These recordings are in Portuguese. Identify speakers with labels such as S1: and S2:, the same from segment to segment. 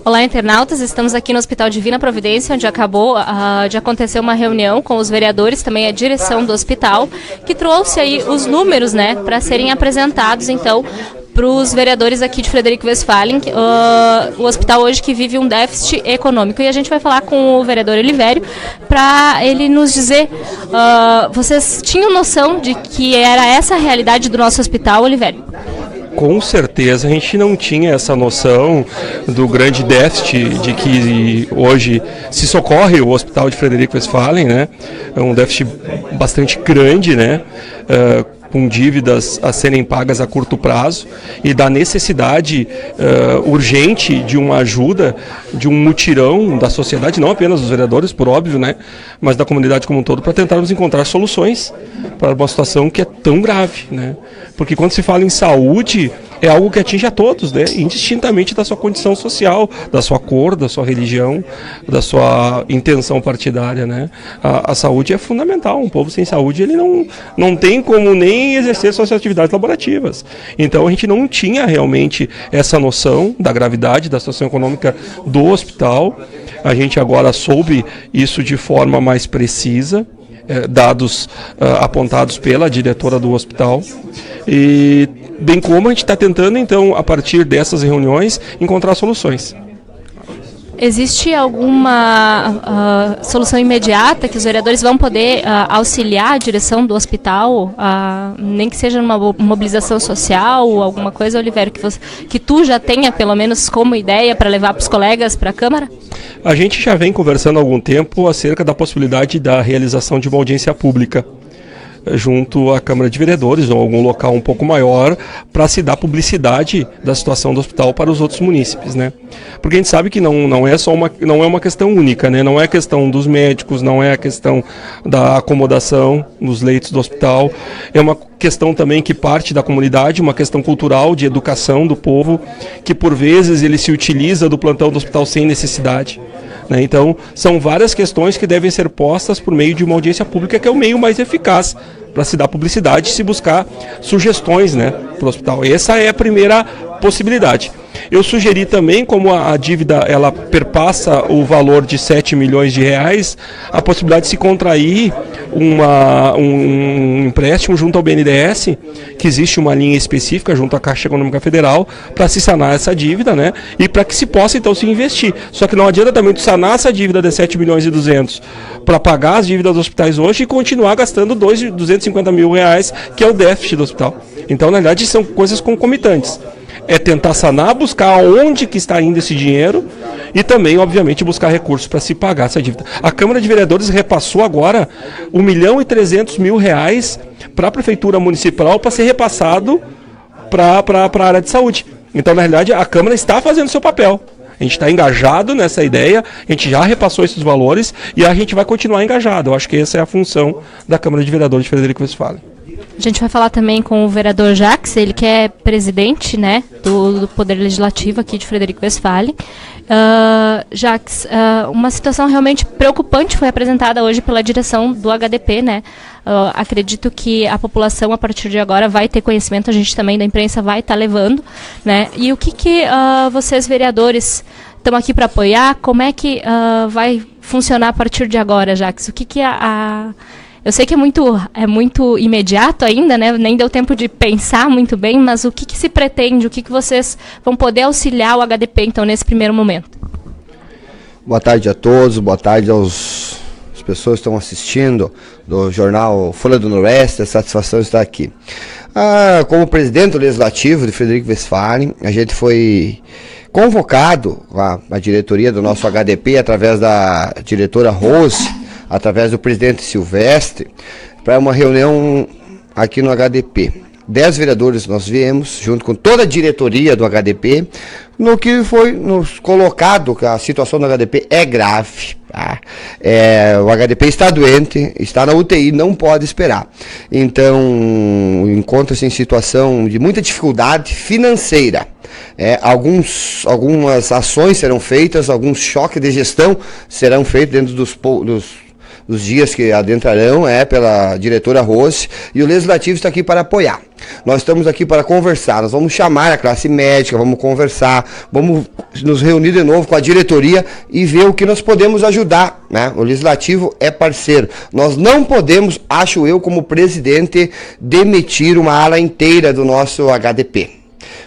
S1: Olá, internautas, estamos aqui no Hospital Divina Providência, onde acabou de acontecer uma reunião com os vereadores, também a direção do hospital, que trouxe aí os números, né, para serem apresentados, então, para os vereadores aqui de Frederico Westphalen, o hospital hoje que vive um déficit econômico. E a gente vai falar com o vereador Olivério para ele nos dizer, vocês tinham noção de que era essa a realidade do nosso hospital, Olivério?
S2: Com certeza, a gente não tinha essa noção do grande déficit de que hoje se socorre o Hospital de Frederico Westphalen, né? É um déficit bastante grande, né? Com dívidas a serem pagas a curto prazo e da necessidade urgente de uma ajuda, de um mutirão da sociedade, não apenas dos vereadores, por óbvio, né, mas da comunidade como um todo, para tentarmos encontrar soluções para uma situação que é tão grave, né? Porque quando se fala em saúde, é algo que atinge a todos, né? Indistintamente da sua condição social, da sua cor, da sua religião, da sua intenção partidária, né? A saúde é fundamental. Um povo sem saúde, ele não tem como nem exercer suas atividades laborativas. Então a gente não tinha realmente essa noção da gravidade da situação econômica do hospital. A gente agora soube isso de forma mais precisa, dados apontados pela diretora do hospital, e bem como a gente está tentando, então, a partir dessas reuniões, encontrar soluções.
S1: Existe alguma solução imediata que os vereadores vão poder auxiliar a direção do hospital, nem que seja numa mobilização social ou alguma coisa, Olivério, que tu já tenha pelo menos como ideia para levar para os colegas, para a Câmara?
S2: A gente já vem conversando há algum tempo acerca da possibilidade da realização de uma audiência pública junto à Câmara de Vereadores ou algum local um pouco maior para se dar publicidade da situação do hospital para os outros munícipes, né? Porque a gente sabe que não é uma questão única, né? Não é a questão dos médicos, não é a questão da acomodação nos leitos do hospital, é uma questão também que parte da comunidade, uma questão cultural de educação do povo, que por vezes ele se utiliza do plantão do hospital sem necessidade. Então, são várias questões que devem ser postas por meio de uma audiência pública, que é o meio mais eficaz para se dar publicidade e se buscar sugestões, né, para o hospital. Essa é a primeira possibilidade. Eu sugeri também, como a dívida ela perpassa o valor de 7 milhões de reais, a possibilidade de se contrair um empréstimo junto ao BNDES, que existe uma linha específica junto à Caixa Econômica Federal para se sanar essa dívida, né? E para que se possa então se investir. Só que não adianta também sanar essa dívida de 7 milhões e 200 para pagar as dívidas dos hospitais hoje e continuar gastando 250 mil reais, que é o déficit do hospital. Então, na verdade, são coisas concomitantes. É tentar sanar, buscar onde que está indo esse dinheiro e também, obviamente, buscar recursos para se pagar essa dívida. A Câmara de Vereadores repassou agora 1.300.000 reais para a Prefeitura Municipal para ser repassado para a área de saúde. Então, na realidade, a Câmara está fazendo seu papel. A gente está engajado nessa ideia, a gente já repassou esses valores e a gente vai continuar engajado. Eu acho que essa é a função da Câmara de Vereadores de Frederico Westphalen.
S1: A gente vai falar também com o vereador Jacques, ele que é presidente, né, do Poder Legislativo aqui de Frederico Westphalen. Jacques, uma situação realmente preocupante foi apresentada hoje pela direção do HDP, né? Acredito que a população, a partir de agora, vai ter conhecimento, a gente também da imprensa vai estar levando, né? E o que vocês, vereadores, estão aqui para apoiar? Como é que vai funcionar a partir de agora, Jacques? O que Eu sei que é muito imediato ainda, né? Nem deu tempo de pensar muito bem, mas o que se pretende, o que vocês vão poder auxiliar o HDP, então, nesse primeiro momento?
S3: Boa tarde a todos, boa tarde às pessoas que estão assistindo do jornal Folha do Noroeste, é satisfação estar aqui. Como presidente do Legislativo de Frederico Westphalen, a gente foi convocado, a diretoria do nosso HDP, através da diretora Rose, através do presidente Silvestre, para uma reunião aqui no HDP. 10 vereadores nós viemos, junto com toda a diretoria do HDP, no que foi nos colocado que a situação do HDP é grave. Tá? O HDP está doente, está na UTI, não pode esperar. Então, encontra-se em situação de muita dificuldade financeira. Algumas ações serão feitas, alguns choques de gestão serão feitos dentro dos dias que adentrarão pela diretora Rose, e o Legislativo está aqui para apoiar. Nós estamos aqui para conversar, nós vamos chamar a classe médica, vamos conversar, vamos nos reunir de novo com a diretoria e ver o que nós podemos ajudar, né? O Legislativo é parceiro. Nós não podemos, acho eu, como presidente, demitir uma ala inteira do nosso HDP.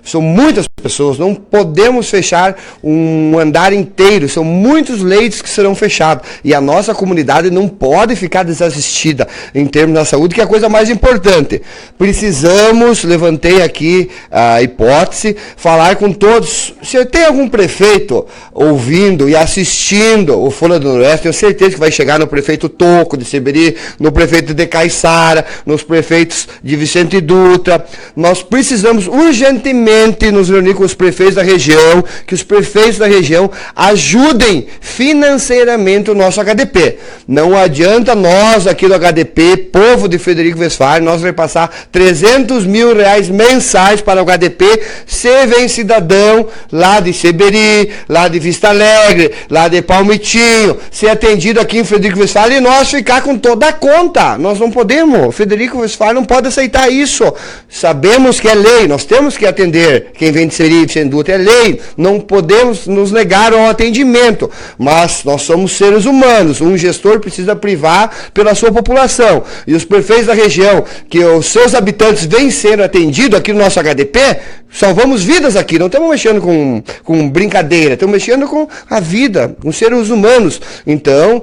S3: São muitas pessoas, não podemos fechar um andar inteiro, são muitos leitos que serão fechados, e a nossa comunidade não pode ficar desassistida em termos da saúde, que é a coisa mais importante. Precisamos, levantei aqui a hipótese, falar com todos. Se tem algum prefeito ouvindo e assistindo o Folha do Noroeste, tenho certeza que vai chegar no prefeito Toco de Seberi, no prefeito de Caiçara, nos prefeitos de Vicente Dutra. Nós precisamos urgentemente nos reunir com os prefeitos da região, que os prefeitos da região ajudem financeiramente o nosso HDP. Não adianta nós aqui do HDP, povo de Frederico Westphalen, nós repassar 300 mil reais mensais para o HDP, se vem cidadão lá de Seberi, lá de Vista Alegre, lá de Palmitinho, ser atendido aqui em Frederico Westphalen, e nós ficar com toda a conta. Nós não podemos, Frederico Westphalen não pode aceitar isso. Sabemos que é lei, nós temos que atender quem vem de Seberi, Vicente Dutra, é lei, não podemos nos negar ao atendimento, mas nós somos seres humanos, um gestor precisa privar pela sua população, e os prefeitos da região, que os seus habitantes vêm sendo atendidos aqui no nosso HDP, salvamos vidas aqui, não estamos mexendo com brincadeira, estamos mexendo com a vida, com seres humanos. Então,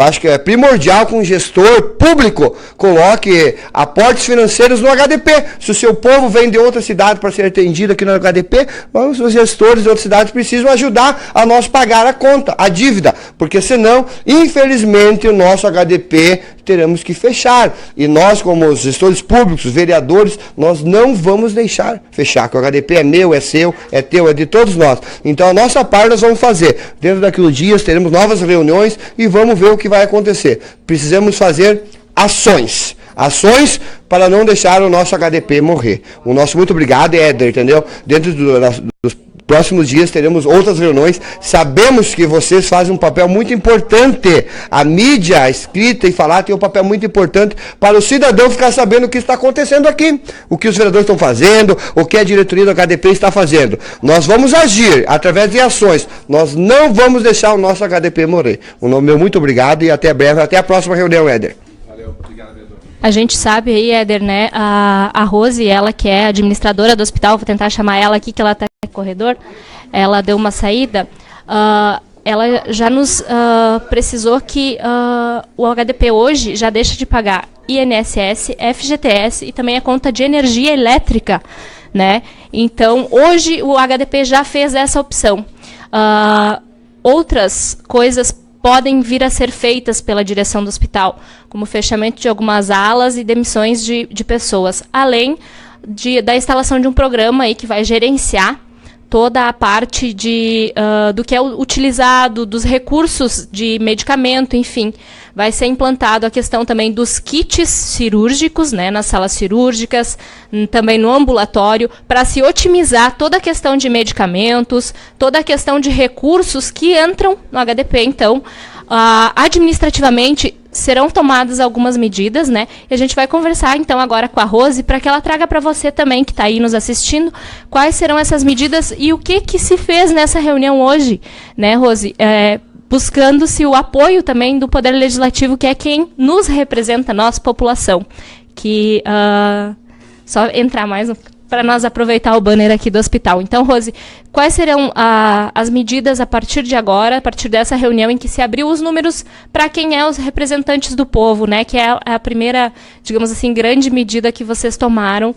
S3: acho que é primordial que um gestor público coloque aportes financeiros no HDP. Se o seu povo vem de outra cidade para ser atendido aqui no HDP, os gestores de outras cidades precisam ajudar a nós pagar a conta, a dívida, porque senão, infelizmente, o nosso HDP teremos que fechar. E nós, como gestores públicos, vereadores, nós não vamos deixar fechar, que o HDP é meu, é seu, é teu, é de todos nós. Então, a nossa parte nós vamos fazer. Dentro daqueles dias, teremos novas reuniões e vamos ver o que vai acontecer. Precisamos fazer ações para não deixar o nosso HDP morrer. O nosso muito obrigado, Éder, entendeu? Dentro dos próximos dias teremos outras reuniões. Sabemos que vocês fazem um papel muito importante. A mídia, a escrita e falar tem um papel muito importante para o cidadão ficar sabendo o que está acontecendo aqui, o que os vereadores estão fazendo, o que a diretoria do HDP está fazendo. Nós vamos agir através de ações. Nós não vamos deixar o nosso HDP morrer. O meu muito obrigado e até breve. Até a próxima reunião, Éder.
S2: Valeu, obrigado, vereador.
S1: A gente sabe aí, Éder, né, a Rose, ela que é administradora do hospital, vou tentar chamar ela aqui, que ela está no corredor, ela deu uma saída, ela já nos precisou que o HDP hoje já deixa de pagar INSS, FGTS e também a conta de energia elétrica, né? Então, hoje o HDP já fez essa opção. Outras coisas podem vir a ser feitas pela direção do hospital, como o fechamento de algumas alas e demissões de pessoas, além da instalação de um programa aí que vai gerenciar toda a parte do que é utilizado, dos recursos de medicamento, enfim. Vai ser implantado a questão também dos kits cirúrgicos, né, nas salas cirúrgicas, também no ambulatório, para se otimizar toda a questão de medicamentos, toda a questão de recursos que entram no HDP. Então, administrativamente, serão tomadas algumas medidas, né? E a gente vai conversar, então, agora com a Rose, para que ela traga para você também, que está aí nos assistindo, quais serão essas medidas e o que se fez nessa reunião hoje, né, Rose? Buscando-se o apoio também do Poder Legislativo, que é quem nos representa, nós, população. Que, só entrar mais para nós aproveitar o banner aqui do hospital. Então, Rose, quais serão as medidas a partir de agora, a partir dessa reunião em que se abriu os números para quem é os representantes do povo, né? Que é a primeira, digamos assim, grande medida que vocês tomaram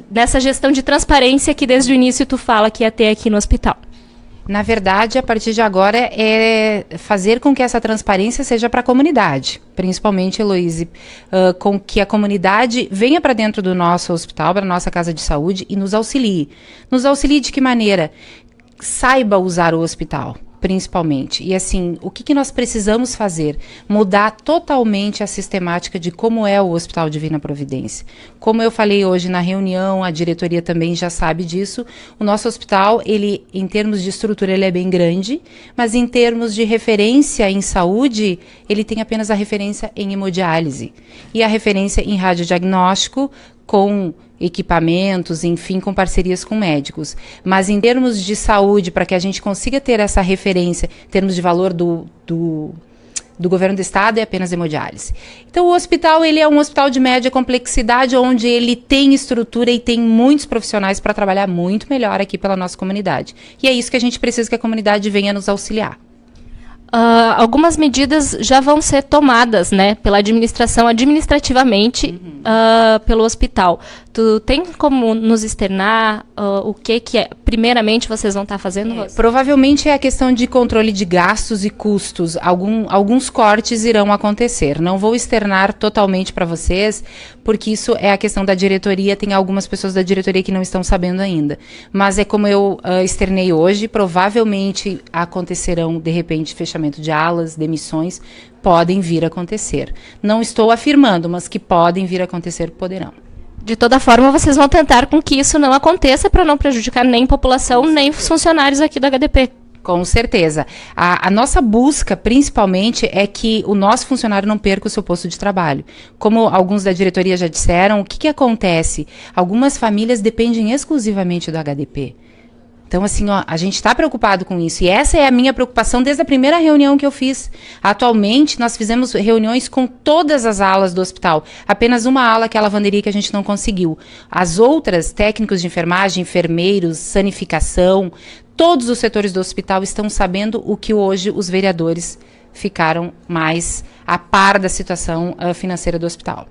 S1: dessa gestão de transparência que desde o início tu fala que ia ter aqui no hospital.
S4: Na verdade, a partir de agora, é fazer com que essa transparência seja para a comunidade, principalmente, Heloíse, com que a comunidade venha para dentro do nosso hospital, para a nossa casa de saúde e nos auxilie. Nos auxilie de que maneira? Saiba usar o hospital. principalmente. E assim, o que nós precisamos fazer? Mudar totalmente a sistemática de como é o Hospital Divina Providência. Como eu falei hoje na reunião, a diretoria também já sabe disso, o nosso hospital, ele, em termos de estrutura, ele é bem grande, mas em termos de referência em saúde, ele tem apenas a referência em hemodiálise e a referência em radiodiagnóstico, com equipamentos, enfim, com parcerias com médicos. Mas em termos de saúde, para que a gente consiga ter essa referência, em termos de valor do governo do estado, é apenas hemodiálise. Então o hospital, ele é um hospital de média complexidade, onde ele tem estrutura e tem muitos profissionais para trabalhar muito melhor aqui pela nossa comunidade. E é isso que a gente precisa que a comunidade venha nos auxiliar.
S1: Algumas medidas já vão ser tomadas, né, pela administração, administrativamente, pelo hospital. Tu tem como nos externar o que primeiramente vocês vão estar fazendo, Rose?
S4: Provavelmente é a questão de controle de gastos e custos. Alguns cortes irão acontecer. Não vou externar totalmente para vocês, porque isso é a questão da diretoria. Tem algumas pessoas da diretoria que não estão sabendo ainda. Mas é como eu externei hoje, provavelmente acontecerão, de repente, fechamento de alas, demissões, podem vir a acontecer. Não estou afirmando, mas que podem vir a acontecer, poderão.
S1: De toda forma, vocês vão tentar com que isso não aconteça para não prejudicar nem população, nem os funcionários aqui do HDP.
S4: Com certeza. A nossa busca, principalmente, é que o nosso funcionário não perca o seu posto de trabalho. Como alguns da diretoria já disseram, o que acontece? Algumas famílias dependem exclusivamente do HDP. Então, assim, a gente está preocupado com isso. E essa é a minha preocupação desde a primeira reunião que eu fiz. Atualmente, nós fizemos reuniões com todas as alas do hospital. Apenas uma ala, que é a lavanderia, que a gente não conseguiu. As outras, técnicos de enfermagem, enfermeiros, sanificação, todos os setores do hospital estão sabendo o que hoje os vereadores ficaram mais a par da situação financeira do hospital.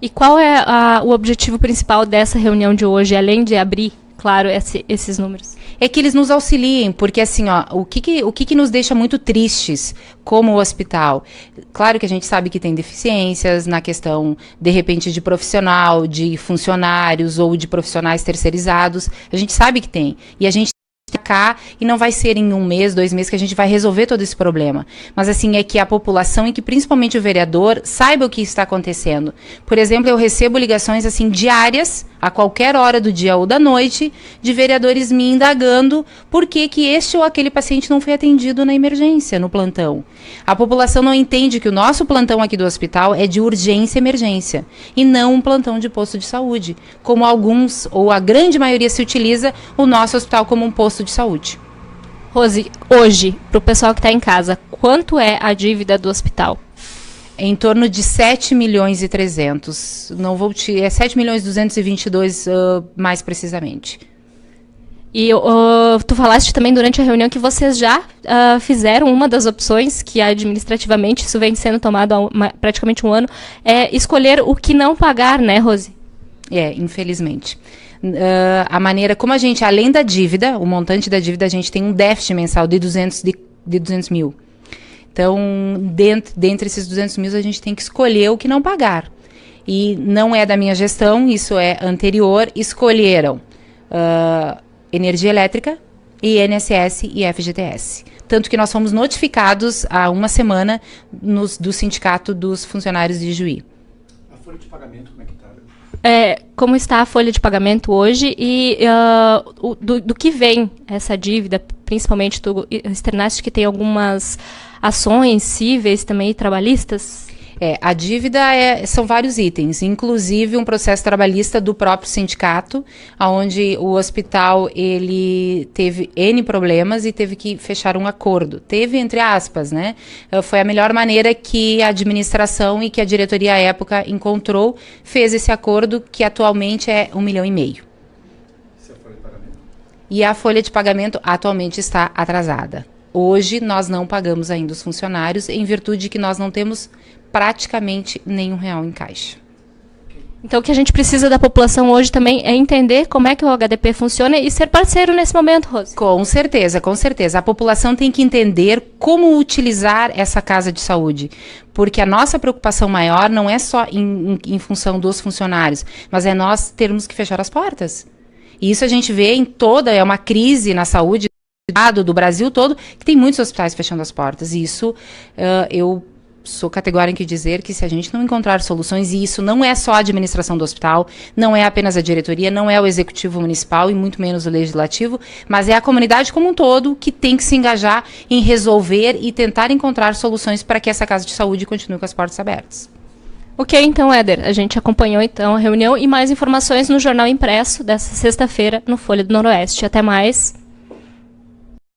S1: E qual é o objetivo principal dessa reunião de hoje, além de abrir, claro, esses números?
S4: É que eles nos auxiliem, porque assim, o que nos deixa muito tristes como hospital? Claro que a gente sabe que tem deficiências na questão, de repente, de profissional, de funcionários ou de profissionais terceirizados. A gente sabe que tem. E a gente cá, e não vai ser em 1 mês, 2 meses que a gente vai resolver todo esse problema. Mas assim, é que a população e que principalmente o vereador saiba o que está acontecendo. Por exemplo, eu recebo ligações assim diárias, a qualquer hora do dia ou da noite, de vereadores me indagando por que este ou aquele paciente não foi atendido na emergência, no plantão. A população não entende que o nosso plantão aqui do hospital é de urgência e emergência, e não um plantão de posto de saúde, como alguns, ou a grande maioria se utiliza o nosso hospital como um posto de saúde.
S1: Rose, hoje, para o pessoal que está em casa, quanto é a dívida do hospital?
S4: Em torno de 7 milhões e 300. Não vou te... É 7 milhões e 222, mais precisamente.
S1: E tu falaste também durante a reunião que vocês já fizeram uma das opções, que administrativamente isso vem sendo tomado há praticamente 1 ano, é escolher o que não pagar, né, Rose?
S4: Infelizmente. A maneira como a gente, além da dívida, o montante da dívida, a gente tem um déficit mensal de 200 mil. Então, dentre esses 200 mil, a gente tem que escolher o que não pagar. E não é da minha gestão, isso é anterior. Escolheram energia elétrica, INSS e FGTS. Tanto que nós fomos notificados há 1 semana do Sindicato dos Funcionários de Juí.
S5: A folha de pagamento, como é que está?
S1: Como está a folha de pagamento hoje e do que vem essa dívida, principalmente tu externaste que tem algumas ações cíveis também trabalhistas?
S4: A dívida são vários itens, inclusive um processo trabalhista do próprio sindicato, onde o hospital ele teve N problemas e teve que fechar um acordo. Teve, entre aspas, né? Foi a melhor maneira que a administração e que a diretoria à época encontrou, fez esse acordo, que atualmente é 1,5 milhão.
S5: Essa é a folha de pagamento?
S4: E a folha de pagamento atualmente está atrasada. Hoje nós não pagamos ainda os funcionários, em virtude de que nós não temos praticamente nenhum real em caixa.
S1: Então o que a gente precisa da população hoje também é entender como é que o HDP funciona e ser parceiro nesse momento, Rose.
S4: Com certeza, com certeza. A população tem que entender como utilizar essa casa de saúde, porque a nossa preocupação maior não é só em função dos funcionários, mas é nós termos que fechar as portas. E isso a gente vê é uma crise na saúde do Brasil todo, que tem muitos hospitais fechando as portas. E isso, eu sou categórica em dizer que se a gente não encontrar soluções, e isso não é só a administração do hospital, não é apenas a diretoria, não é o executivo municipal e muito menos o legislativo, mas é a comunidade como um todo que tem que se engajar em resolver e tentar encontrar soluções para que essa casa de saúde continue com as portas abertas.
S1: Ok, então, Éder, a gente acompanhou então a reunião e mais informações no jornal impresso dessa sexta-feira no Folha do Noroeste. Até mais.